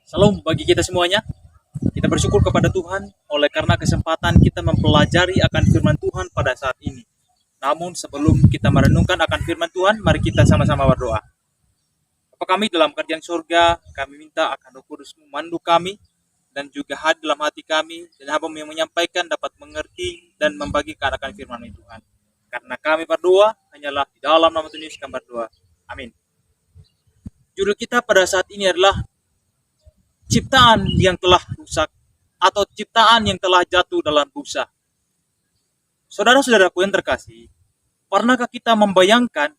Salam bagi kita semuanya. Kita bersyukur kepada Tuhan oleh karena kesempatan kita mempelajari akan firman Tuhan pada saat ini. Namun sebelum kita merenungkan akan firman Tuhan, mari kita sama-sama berdoa. Bapa kami dalam kerajaan surga, kami minta akan Roh Kudus memandu kami dan juga hadir dalam hati kami dan hamba yang menyampaikan dapat mengerti dan membagikan akan firman Tuhan. Karena kami berdoa hanyalah di dalam nama Tuhan Yesus kami berdoa. Amin. Judul kita pada saat ini adalah ciptaan yang telah rusak atau ciptaan yang telah jatuh dalam dosa. Saudara-saudaraku yang terkasih, pernahkah kita membayangkan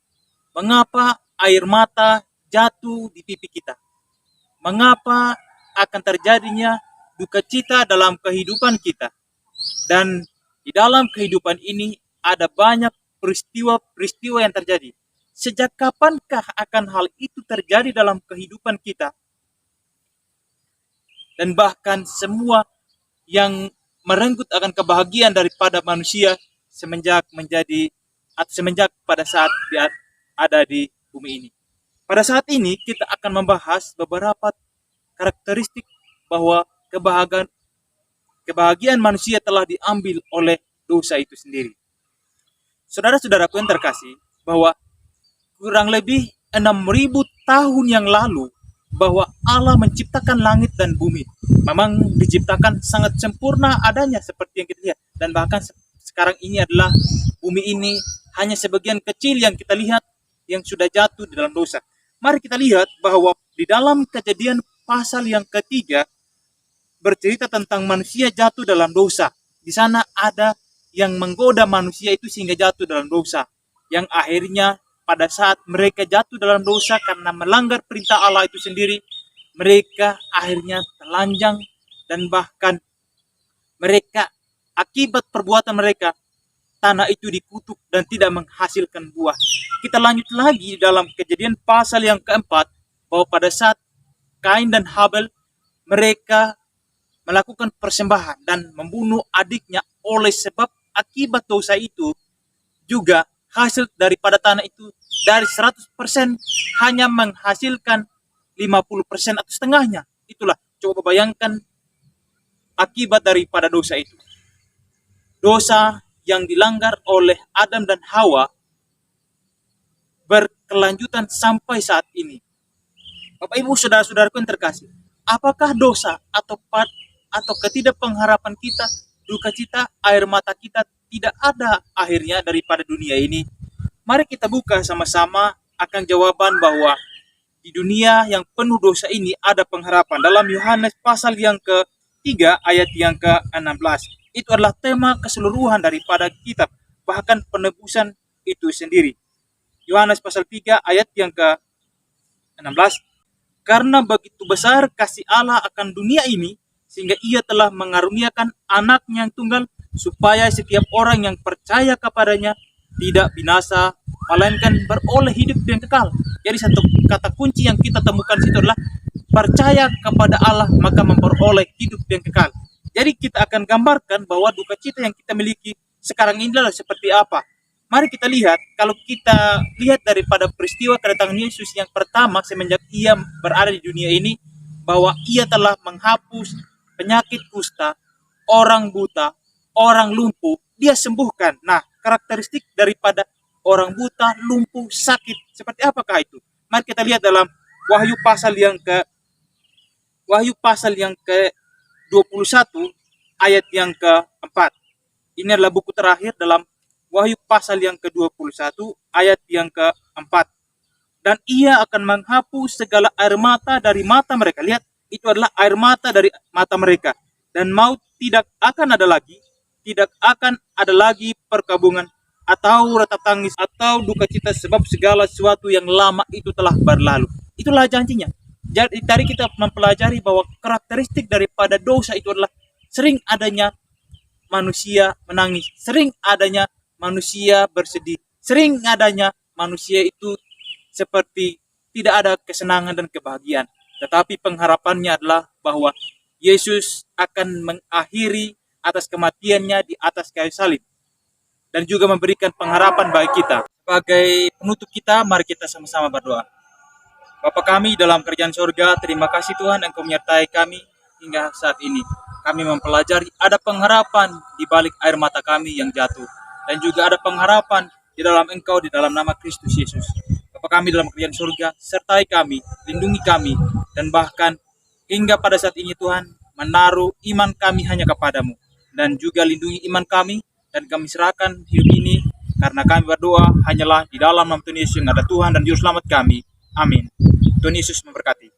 mengapa air mata jatuh di pipi kita? Mengapa akan terjadinya duka cita dalam kehidupan kita? Dan di dalam kehidupan ini ada banyak peristiwa-peristiwa yang terjadi. Sejak kapankah akan hal itu terjadi dalam kehidupan kita? Dan bahkan semua yang merenggut akan kebahagiaan daripada manusia semenjak pada saat dia ada di bumi ini. Pada saat ini kita akan membahas beberapa karakteristik bahwa kebahagiaan manusia telah diambil oleh dosa itu sendiri. Saudara-saudaraku yang terkasih, bahwa kurang lebih 6.000 tahun yang lalu bahwa Allah menciptakan langit dan bumi. Memang diciptakan sangat sempurna adanya seperti yang kita lihat. Dan bahkan sekarang ini adalah bumi ini hanya sebagian kecil yang kita lihat yang sudah jatuh di dalam dosa. Mari kita lihat bahwa di dalam Kejadian pasal yang ketiga bercerita tentang manusia jatuh dalam dosa. Di sana ada yang menggoda manusia itu sehingga jatuh dalam dosa. Yang akhirnya pada saat mereka jatuh dalam dosa karena melanggar perintah Allah itu sendiri, mereka akhirnya telanjang dan bahkan mereka akibat perbuatan mereka, tanah itu dikutuk dan tidak menghasilkan buah. Kita lanjut lagi dalam Kejadian pasal yang keempat, bahwa pada saat Kain dan Habel, mereka melakukan persembahan dan membunuh adiknya, oleh sebab akibat dosa itu juga hasil daripada tanah itu dari 100% hanya menghasilkan 50% atau setengahnya. Itulah, coba bayangkan akibat daripada dosa itu. Dosa yang dilanggar oleh Adam dan Hawa berkelanjutan sampai saat ini. Bapak Ibu saudara-saudaraku yang terkasih, apakah dosa atau ketidakpengharapan kita, duka cita, air mata kita tidak ada akhirnya daripada dunia ini? Mari kita buka sama-sama akan jawaban bahwa di dunia yang penuh dosa ini ada pengharapan. Dalam Yohanes pasal yang ke-3 ayat yang ke-16. Itu adalah tema keseluruhan daripada kitab, bahkan penebusan itu sendiri. Yohanes pasal 3 ayat yang ke-16. Karena begitu besar kasih Allah akan dunia ini, sehingga ia telah mengaruniakan anaknya yang tunggal, supaya setiap orang yang percaya kepadanya tidak binasa, melainkan beroleh hidup yang kekal. Jadi satu kata kunci yang kita temukan situ adalah percaya kepada Allah maka memperoleh hidup yang kekal. Jadi kita akan gambarkan bahwa duka cita yang kita miliki sekarang ini adalah seperti apa. Mari kita lihat, kalau kita lihat daripada peristiwa kedatangan Yesus yang pertama semenjak ia berada di dunia ini, bahwa ia telah menghapus penyakit kusta, orang buta, orang lumpuh, dia sembuhkan. Nah, karakteristik daripada orang buta, lumpuh, sakit, seperti apakah itu? Mari kita lihat dalam Wahyu pasal yang ke-21 ayat yang ke-4. Ini adalah buku terakhir dalam Wahyu pasal yang ke-21 ayat yang ke-4. Dan ia akan menghapus segala air mata dari mata mereka. Lihat, itu adalah air mata dari mata mereka. Dan maut tidak akan ada lagi perkabungan atau retak tangis atau duka cita, sebab segala sesuatu yang lama itu telah berlalu. Itulah janjinya. Jadi tadi kita mempelajari bahwa karakteristik daripada dosa itu adalah sering adanya manusia menangis, sering adanya manusia bersedih, sering adanya manusia itu seperti tidak ada kesenangan dan kebahagiaan. Tetapi pengharapannya adalah bahwa Yesus akan mengakhiri atas kematiannya di atas kayu salib dan juga memberikan pengharapan bagi kita. Sebagai penutup kita, mari kita sama-sama berdoa. Bapa kami dalam kerajaan sorga, terima kasih Tuhan Engkau menyertai kami hingga saat ini. Kami mempelajari ada pengharapan di balik air mata kami yang jatuh. Dan juga ada pengharapan di dalam Engkau, di dalam nama Kristus Yesus. Bapa kami dalam kerajaan surga, sertai kami, lindungi kami, dan bahkan hingga pada saat ini Tuhan, menaruh iman kami hanya kepadamu. Dan juga lindungi iman kami, dan kami serahkan hidup ini, karena kami berdoa hanyalah di dalam nama Tuhan Yesus yang ada Tuhan dan Juru Selamat kami. Amin. Tuhan Yesus memberkati.